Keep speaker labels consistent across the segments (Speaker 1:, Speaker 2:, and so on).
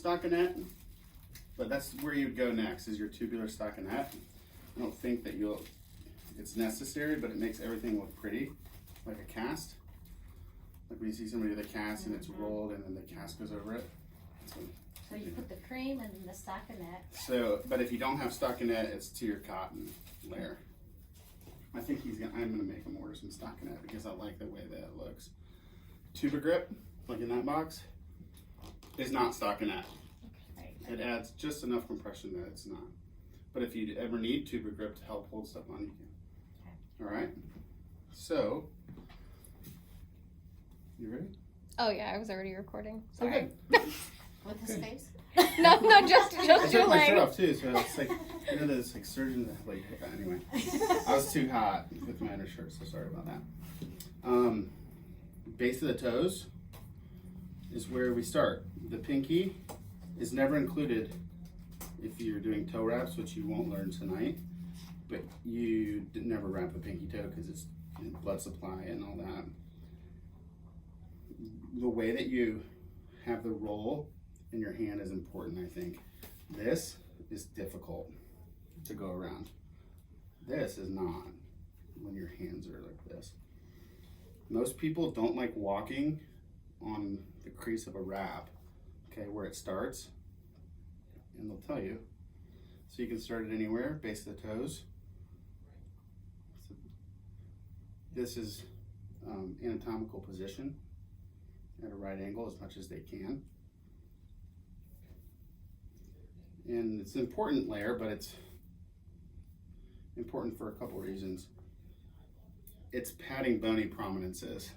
Speaker 1: stockinette, but that's where you'd go next, is your tubular stockinette. I don't think that it's necessary, but it makes everything look pretty, like a cast. Like when you see somebody with a cast and it's rolled and then the cast goes over it.
Speaker 2: So you put the cream and the stockinette.
Speaker 1: So, but if you don't have stockinette, it's to your cotton layer. I think I'm gonna make him order some stockinette because I like the way that it looks. Tuba grip, like in that box, is not stockinette.
Speaker 2: Okay.
Speaker 1: It adds just enough compression that it's not. But if you ever need tuba grip to help hold stuff on, you can. Okay. All right. So, you ready?
Speaker 3: Oh yeah, I was already recording. Sorry.
Speaker 1: Okay.
Speaker 2: With his face?
Speaker 3: No, just
Speaker 1: I
Speaker 3: your
Speaker 1: took my shirt
Speaker 3: leg.
Speaker 1: off too, so it's like, you know, those like surgeons that like, anyway. I was too hot with my undershirt, so sorry about that. Base of the toes is where we start. The pinky is never included if you're doing toe wraps, which you won't learn tonight, but you never wrap a pinky toe because it's blood supply and all that. The way that you have the roll in your hand is important, I think. This is difficult to go around. This is not, when your hands are like this. Most people don't like walking on the crease of a wrap, okay, where it starts, and they'll tell you. So you can start it anywhere, base of the toes. So this is anatomical position at a right angle as much as they can. And it's an important layer, but it's important for a couple reasons. It's padding bony prominences.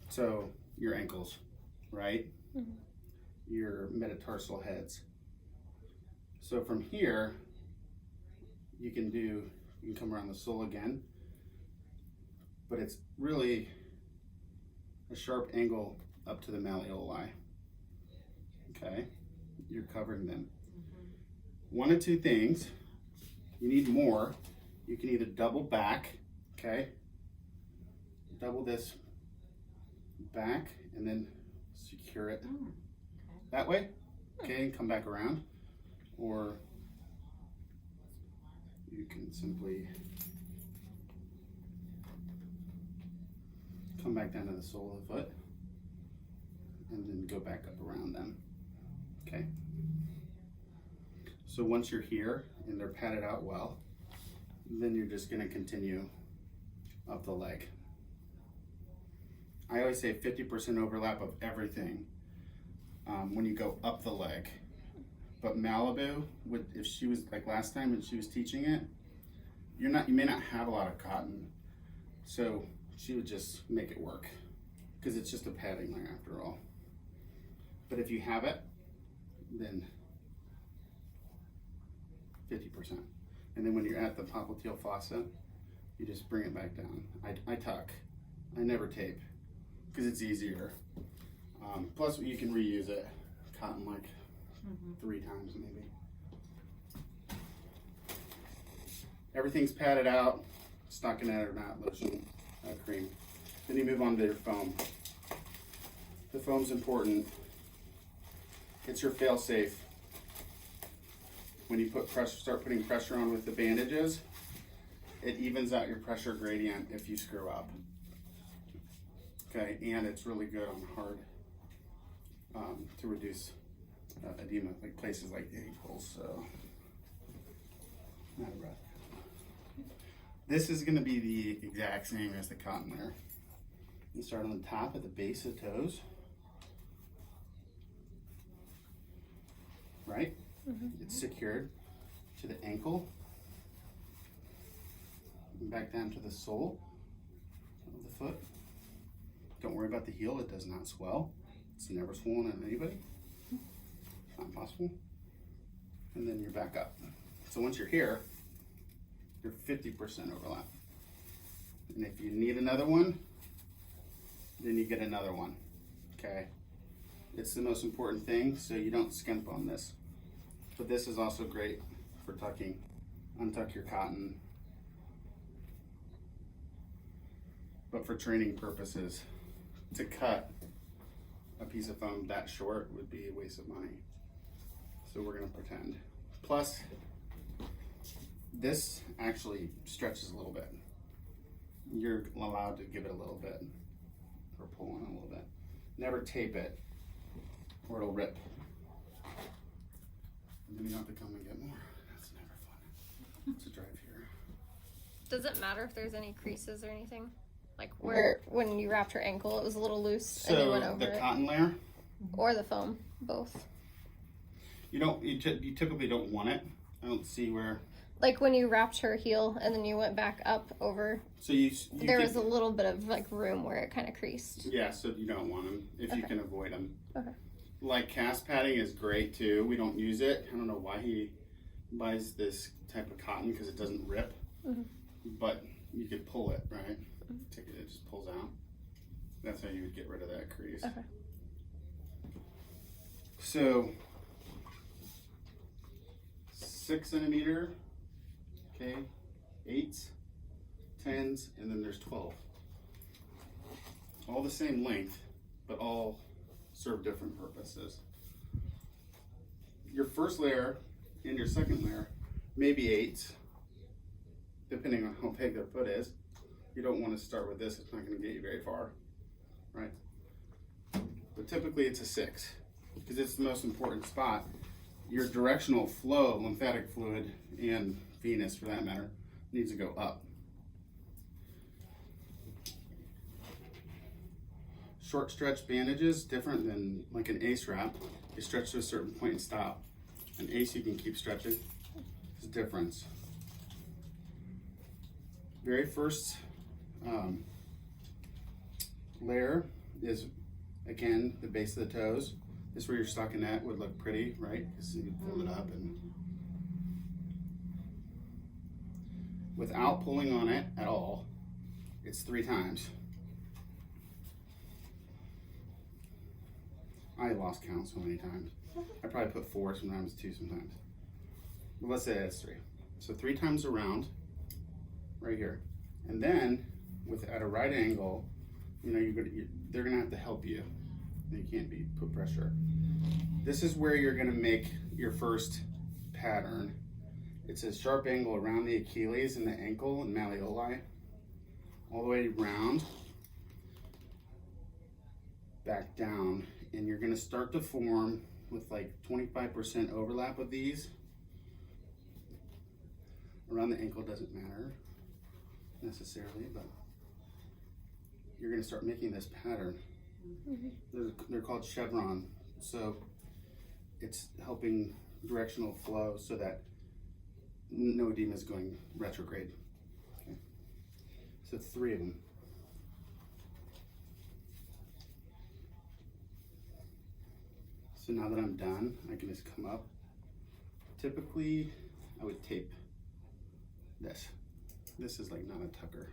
Speaker 1: So your ankles, right? Mm-hmm. Your metatarsal heads. So from here, you can come around the sole again, but it's really a sharp angle up to the malleoli. Okay, you're covering them. One of two things, you need more. You can either double back, okay? Double this back and then secure it that way, okay, and come back around. Or you can simply come back down to the sole of the foot and then go back up around them, okay? So once you're here and they're padded out well, then you're just gonna continue up the leg. I always say 50% overlap of everything when you go up the leg. But Malibu, if she was like last time when she was teaching it, you may not have a lot of cotton, so she would just make it work because it's just a padding layer after all. But if you have it, then 50%. And then when you're at the popliteal fossa, you just bring it back down. I tuck. I never tape because it's easier. Plus you can reuse it, cotton like 3 times maybe. Everything's padded out, stockinette or not, lotion, cream. Then you move on to your foam. The foam's important. It's your fail-safe. When you start putting pressure on with the bandages, it evens out your pressure gradient if you screw up. Okay, and it's really good on hard to reduce edema, like places like the ankles. So, not a breath. This is going to be the exact same as the cotton layer. You start on the top at the base of the toes, right? It's secured to the ankle, and back down to the sole of the foot. Don't worry about the heel, it does not swell. It's never swollen on anybody. It's not possible. And then you're back up. So once you're here, you're 50% overlap. And if you need another one, then you get another one, okay? It's the most important thing, so you don't skimp on this. But this is also great for tucking. Untuck your cotton. But for training purposes, to cut a piece of foam that short would be a waste of money. So we're gonna pretend. Plus, this actually stretches a little bit. You're allowed to give it a little bit, or pull on it a little bit. Never tape it, or it'll rip. And then you have to come and get more. That's never fun. It's a drive here.
Speaker 3: Does it matter if there's any creases or anything? Like where when you wrapped her ankle, it was a little loose and you went
Speaker 1: So
Speaker 3: over
Speaker 1: the
Speaker 3: it.
Speaker 1: cotton layer,
Speaker 3: Or the foam, both.
Speaker 1: you typically don't want it. I don't see where.
Speaker 3: Like when you wrapped her heel and then you went back up over,
Speaker 1: So you
Speaker 3: there was a little bit of like room where it kind of creased.
Speaker 1: Yeah, so you don't want them if you
Speaker 3: Okay.
Speaker 1: can avoid them.
Speaker 3: Okay.
Speaker 1: Like cast padding is great too. We don't use it. I don't know why he buys this type of cotton because it doesn't rip, but you could pull it, right? Take it, it just pulls out. That's how you would get rid of that crease.
Speaker 3: Okay.
Speaker 1: So 6 centimeter, okay, 8s, 10s, and then there's 12. All the same length, but all serve different purposes. Your first layer and your second layer may be 8s, depending on how big their foot is. You don't want to start with this, it's not going to get you very far, right? But typically it's a 6, because it's the most important spot. Your directional flow of lymphatic fluid, and venous for that matter, needs to go up. Short stretch bandages, different than like an ACE wrap. You stretch to a certain point and stop. An ACE you can keep stretching. There's a difference. Very first layer is, again, the base of the toes. This is where your stockinette would look pretty, right? Because you can fold it up and without pulling on it at all, it's 3 times. I lost count so many times. I probably put 4 sometimes, 2 sometimes. But let's say that's 3. So 3 times around, right here. And then, at a right angle, you know, they're gonna have to help you. You can't put pressure. This is where you're gonna make your first pattern. It's a sharp angle around the Achilles and the ankle and malleoli, all the way around, back down. And you're gonna start to form with like 25% overlap of these. Around the ankle doesn't matter necessarily, but you're gonna start making this pattern. They're called chevron. So it's helping directional flow so that no edema is going retrograde. Okay. So 3 of them. So now that I'm done, I can just come up. Typically, I would tape this. This is like not a tucker,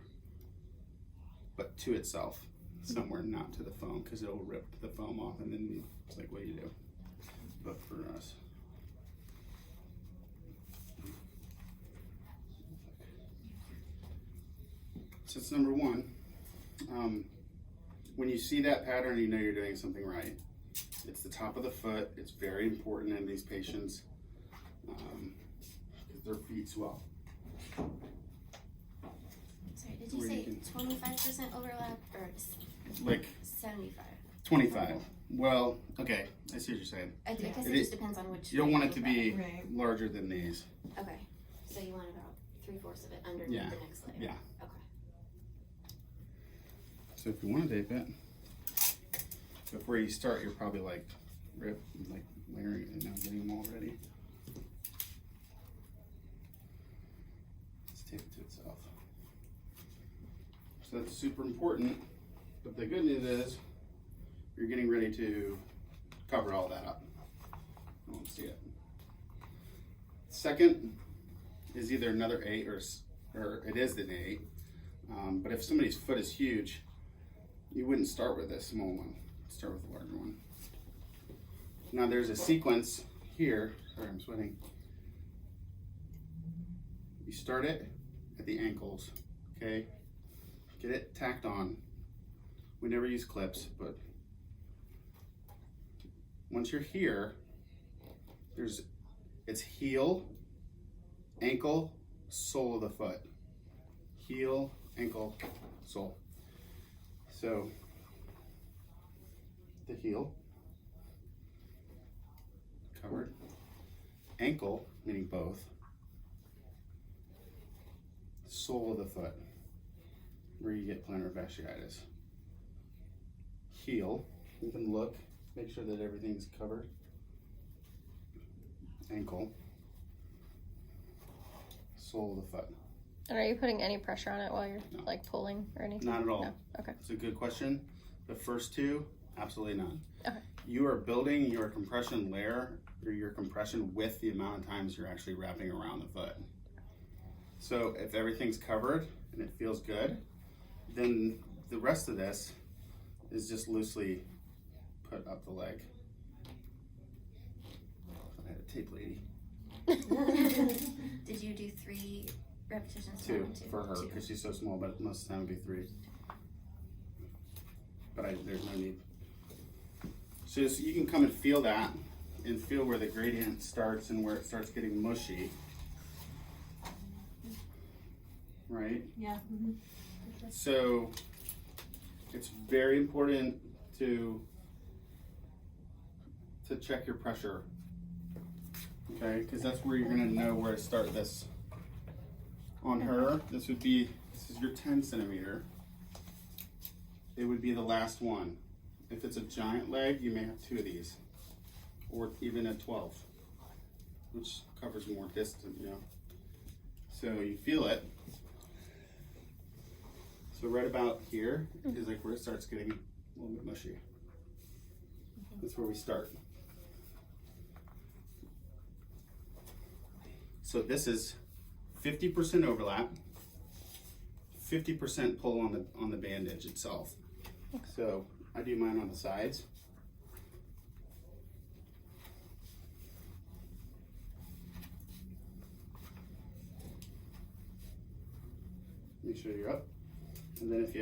Speaker 1: but to itself, somewhere, not to the foam, because it'll rip the foam off, and then it's like, what do you do? But for us, so it's number 1. When you see that pattern, you know you're doing something right. It's the top of the foot. It's very important in these patients because their feet swell.
Speaker 4: Sorry, did you
Speaker 1: Where you
Speaker 4: say 25% overlap or
Speaker 1: Like
Speaker 4: 75?
Speaker 1: 25. Well, okay, I see what you're saying.
Speaker 4: I guess
Speaker 1: It
Speaker 4: it
Speaker 1: is-
Speaker 4: just depends on which.
Speaker 1: You don't
Speaker 4: way
Speaker 1: want it to
Speaker 4: look at
Speaker 1: be
Speaker 5: Right.
Speaker 1: larger than these.
Speaker 4: Okay, so you want about 3/4 of it underneath
Speaker 1: Yeah.
Speaker 4: the next layer.
Speaker 1: Yeah.
Speaker 4: Okay.
Speaker 1: So if you want to tape it, before you start, you're probably like layering it and now getting them all ready. Let's tape it to itself. So that's super important. But the good news is you're getting ready to cover all that up. I won't see it. Second is either another 8 or it is an 8. But if somebody's foot is huge, you wouldn't start with this small one. Start with the larger one. Now there's a sequence here. Sorry, I'm sweating. You start it at the ankles, okay? Get it tacked on. We never use clips, but once you're here, there's It's heel, ankle, sole of the foot. Heel, ankle, sole. So the heel, covered. Ankle, meaning both. Sole of the foot, where you get plantar fasciitis. Heel, you can look, make sure that everything's covered. Ankle, sole of the foot.
Speaker 3: And are you putting any pressure on it while you're
Speaker 1: No.
Speaker 3: like pulling or anything?
Speaker 1: Not at all.
Speaker 3: No. Okay.
Speaker 1: It's a good question. The first two, absolutely none.
Speaker 3: Okay.
Speaker 1: You are building your compression layer or your compression with the amount of times you're actually wrapping around the foot. So if everything's covered and it feels good, then the rest of this is just loosely put up the leg. I had a tape lady.
Speaker 4: Did you do 3 repetitions?
Speaker 1: Two
Speaker 4: One, two,
Speaker 1: for her
Speaker 4: two.
Speaker 1: because she's so small, but most of the time it'd be 3. But there's no need. So you can come and feel that and feel where the gradient starts and where it starts getting mushy. Right?
Speaker 2: Yeah.
Speaker 1: So it's very important to check your pressure. Okay, because that's where you're gonna know where to start this. On her, this is your 10 centimeter. It would be the last one. If it's a giant leg, you may have 2 of these, or even a 12, which covers more distance, you know. So you feel it. So right about here is like where it starts getting a little bit mushy. That's where we start. So this is 50% overlap, 50% pull on the bandage itself. So I do mine on the sides. Make sure you're up. And then if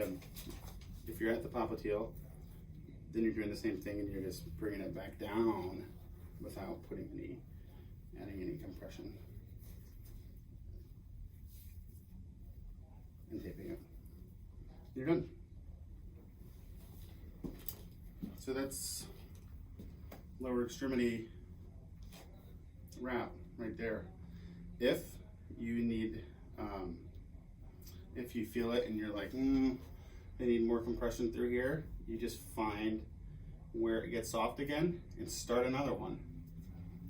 Speaker 1: you're at the popliteal, then you're doing the same thing and you're just bringing it back down without adding any compression. And taping it. You're done. So that's lower extremity wrap right there. If you need, if you feel it and you're like, they need more compression through here, you just find where it gets soft again and start another one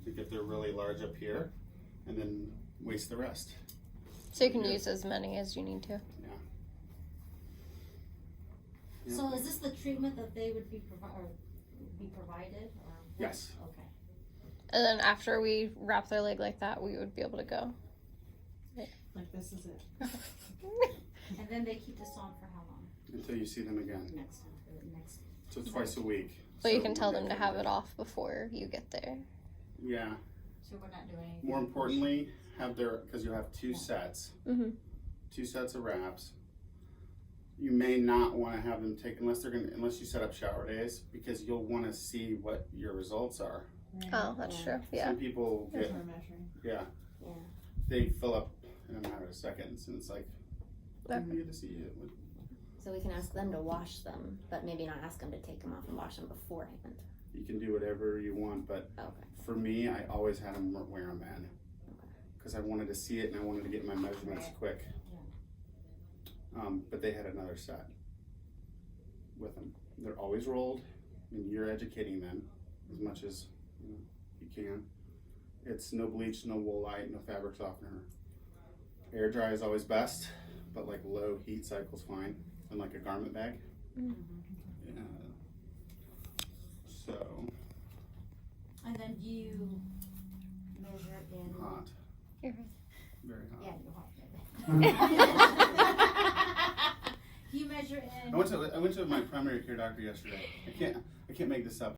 Speaker 1: to get they're really large up here and then waste the rest.
Speaker 3: So you can use as many as you need to.
Speaker 1: Yeah.
Speaker 2: So is this the treatment that they would be provided? Or?
Speaker 1: Yes.
Speaker 2: Okay.
Speaker 3: And then after we wrap their leg like that, we would be able to go.
Speaker 5: Like this is it.
Speaker 2: And then they keep this on for how long?
Speaker 1: Until you see them again.
Speaker 2: Next.
Speaker 1: So twice a week.
Speaker 3: But you can tell them to have it off before you get there.
Speaker 1: Yeah.
Speaker 2: So we're not doing anything.
Speaker 1: More importantly, because you'll have 2 sets.
Speaker 3: Mm-hmm.
Speaker 1: 2 sets of wraps. You may not want to have them take unless you set up shower days, because you'll want to see what your results are.
Speaker 3: Oh, that's true. Yeah.
Speaker 1: Some people
Speaker 5: There's
Speaker 1: get
Speaker 5: our measuring.
Speaker 1: yeah.
Speaker 4: Yeah.
Speaker 1: They fill up in a matter of seconds, and it's like,
Speaker 3: Okay.
Speaker 1: we need to see it.
Speaker 4: So we can ask them to wash them, but maybe not ask them to take them off and wash them beforehand.
Speaker 1: You can do whatever you want, but
Speaker 4: Okay.
Speaker 1: for me, I always had them wear them in because I wanted to see it and I wanted to get my measurements quick. But they had another set with them. They're always rolled, and you're educating them as much as you can. It's no bleach, no wool light, no fabric softener. Air dry is always best, but like low heat cycle's fine, and like a garment bag. Yeah. So
Speaker 2: And then you measure in.
Speaker 1: hot,
Speaker 3: You're right.
Speaker 1: very hot.
Speaker 2: Yeah, you're hot. You measure in.
Speaker 1: I went to my primary care doctor yesterday. I can't make this up.